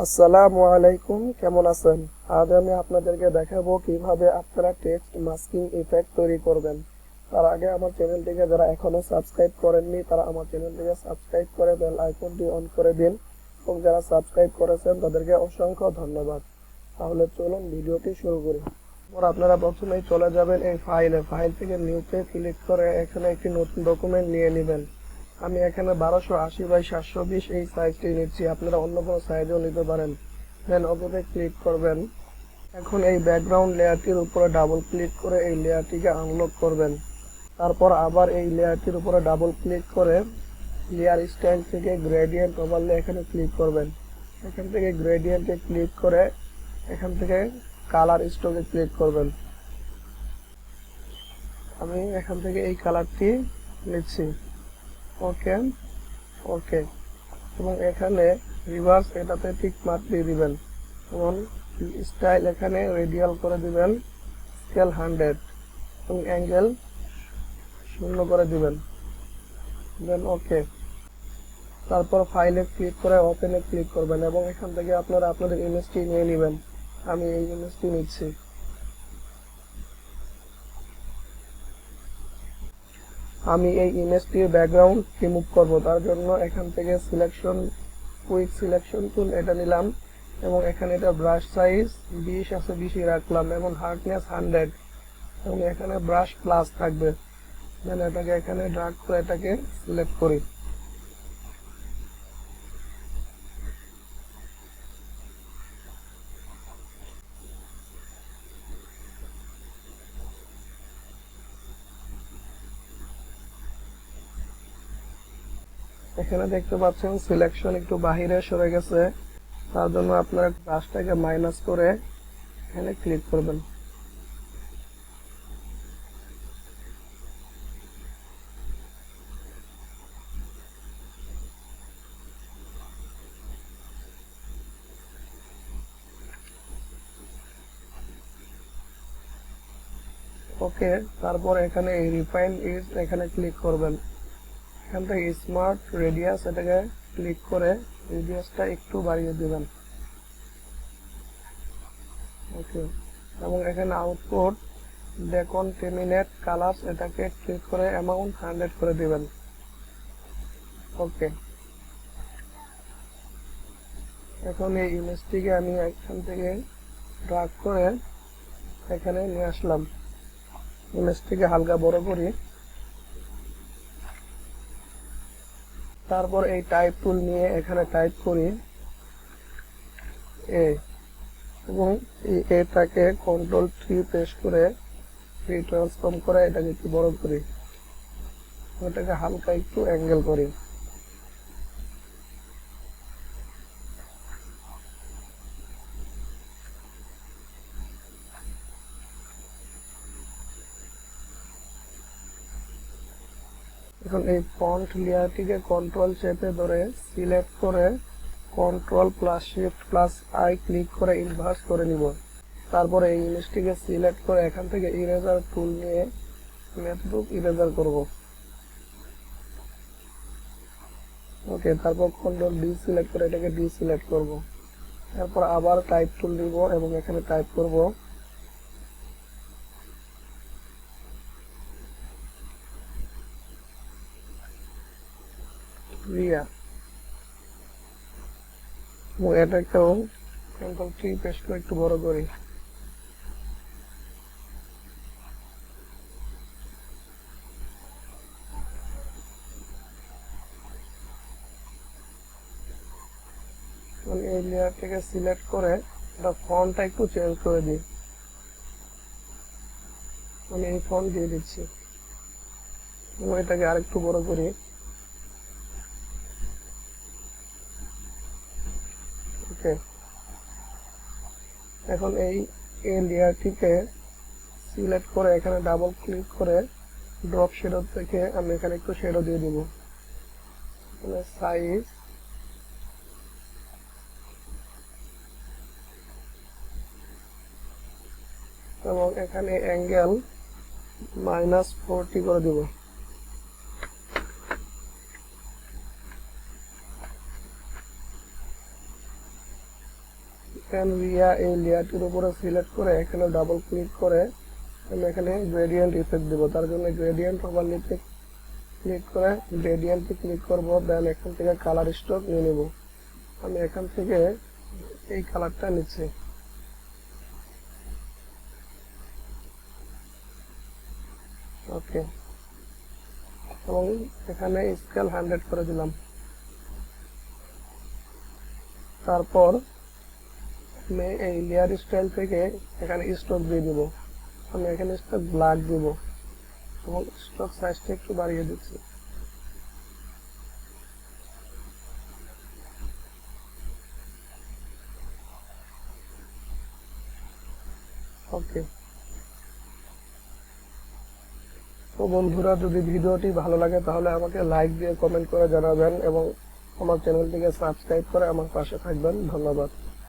আসসালামু আলাইকুম, কেমন আছেন? আজ আমি আপনাদেরকে দেখাবো কিভাবে আপনারা টেক্সট মাস্কিং ইফেক্ট তৈরি করবেন। তার আগে আমার চ্যানেলটিকে যারা এখনো সাবস্ক্রাইব করেননি তারা আমার চ্যানেলটিকে সাবস্ক্রাইব করে বেল আইকনটি অন করে দিন, এবং যারা সাবস্ক্রাইব করেছেন তাদেরকে অসংখ্য ধন্যবাদ। তাহলে চলুন ভিডিওটি শুরু করি। আপনারা প্রথমেই চলে যাবেন এই ফাইল থেকে নিউতে ক্লিক করে এখানে একটি নতুন ডকুমেন্ট নিয়ে নেবেন। আমি এখানে 1280 বাই 720 এই সাইজটি নিচ্ছি, আপনারা অন্য কোনো সাইজও নিতে পারেন। দেন ওকেতে ক্লিক করবেন। এখন এই ব্যাকগ্রাউন্ড লেয়ারটির উপরে ডাবল ক্লিক করে এই লেয়ারটিকে আনলক করবেন। তারপর আবার এই লেয়ারটির উপরে ডাবল ক্লিক করে লেয়ার স্টাইল থেকে গ্রেডিয়েন্ট ওভারলে এখানে ক্লিক করবেন। এখান থেকে গ্রেডিয়েন্টে ক্লিক করে এখান থেকে কালার স্ট্রোকে ক্লিক করবেন। আমি এখান থেকে এই কালারটি নিচ্ছি। ওকে, এবং এখানে রিভার্স এটাতে টিক মার্ক দিয়ে দিবেন, এবং স্টাইল এখানে রেডিয়াল করে দিবেন, স্কেল 100 এবং অ্যাঙ্গেল 0 করে দিবেন। দেন ওকে। তারপর ফাইলে ক্লিক করে ওপেনে ক্লিক করবেন এবং এখান থেকে আপনারা আপনাদের ইমেজটি নিয়ে নেবেন। আমি এই ইমেজটি নিচ্ছি। আমি এই ইমেজটির ব্যাকগ্রাউন্ড রিমুভ করব, তার জন্য এখান থেকে কুইক সিলেকশন টুল এটা নিলাম, এবং এখানে এটা ব্রাশ সাইজ 20 আছে 20ই রাখলাম, এবং হার্ডনেস 100, এবং এখানে ব্রাশ প্লাস থাকবে। দেন এটাকে এখানে ড্র্যাগ করে এটাকে সিলেক্ট করি। এখানে দেখতে পাচ্ছেন সিলেকশন একটু বাহিরে সরে গেছে, তার জন্য আপনারা ব্রাশটাকে মাইনাস করে এখানে ক্লিক করবেন। ওকে, তারপর এখানে এই রিফাইন ইজ এখানে ক্লিক করবেন। এখান থেকে স্মার্ট রেডিয়াস এটাকে ক্লিক করে রেডিয়াসটা একটু বাড়িয়ে দিবেন। ওকে, এবং এখানে আউটপুট ডেকনটেমিনেট কালার্স এটাকে ক্লিক করে অ্যামাউন্ট 100 করে দিবেন। ওকে, এখন এই ইমেজটিকে আমি এখান থেকে ড্র্যাগ করে এখানে নিয়ে আসলাম। ইমেজটিকে হালকা বড় করি। তারপর এই টাইপ টুল নিয়ে এখানে টাইপ করি এ, এবং এই এটাকে Ctrl+3 প্রেস করে ট্রান্সফর্ম করে এটাকে একটু বড় করি, এটাকে হালকা একটু অ্যাঙ্গেল করি। এখন এই ফন্ট লেয়ারটিকে কন্ট্রোল চেপে ধরে সিলেক্ট করে Ctrl+Shift+I ক্লিক করে ইনভার্স করে নিব। তারপরে এই ইমেজটিকে সিলেক্ট করে এখান থেকে ইরেজার টুল নিয়ে ম্যাথবুক ইরেজার করব। ওকে, তারপর Ctrl+D সিলেক্ট করে এটাকে ডিসিলেক্ট করব। তারপর আবার টাইপ টুল নিব এবং এখানে টাইপ করব রিয়া, এবং এটাকেও Ctrl+3 প্রেস করে একটু বড় করি। এই লেয়ারটাকে সিলেক্ট করে এটা ফন্টটা একটু চেঞ্জ করে দিই। আমি এই ফন্ট দিয়ে দিচ্ছি এবং এটাকে আরেকটু বড় করি। ওকে, এখন এই লেয়ারটিকে সিলেক্ট করে এখানে ডাবল ক্লিক করে ড্রপ শ্যাডো থেকে আমি এখানে একটু শ্যাডো দিয়ে দিব। সাইজ এবং এখানে অ্যাঙ্গেল -40 করে দিব। পেন রিয়া এই লেয়ারটির উপরে সিলেক্ট করে এখানে ডাবল ক্লিক করে আমি এখানে গ্রেডিয়েন্ট ইফেক্ট দেব। তার জন্য গ্রেডিয়েন্ট ওভারলেতে ক্লিক করে গ্রেডিয়েন্টে ক্লিক করব, দেন এখান থেকে কালার স্ট্রোক নিয়ে নেব। আমি এখান থেকে এই কালারটা নিচ্ছি। ওকে, এবং এখানে স্কেল 100 করে দিলাম। তারপর আমি এই লেয়ার স্টাইল থেকে এখানে স্ট্রোক দিয়ে দিব। আমি এখানে স্ট্রোক ব্ল্যাক দিব এবং স্ট্রোক সাইজটা একটু বাড়িয়ে দিচ্ছি। ওকে, তো বন্ধুরা, যদি ভিডিওটি ভালো লাগে তাহলে আমাকে লাইক দিয়ে কমেন্ট করে জানাবেন এবং আমার চ্যানেলটিকে সাবস্ক্রাইব করে আমার পাশে থাকবেন। ধন্যবাদ।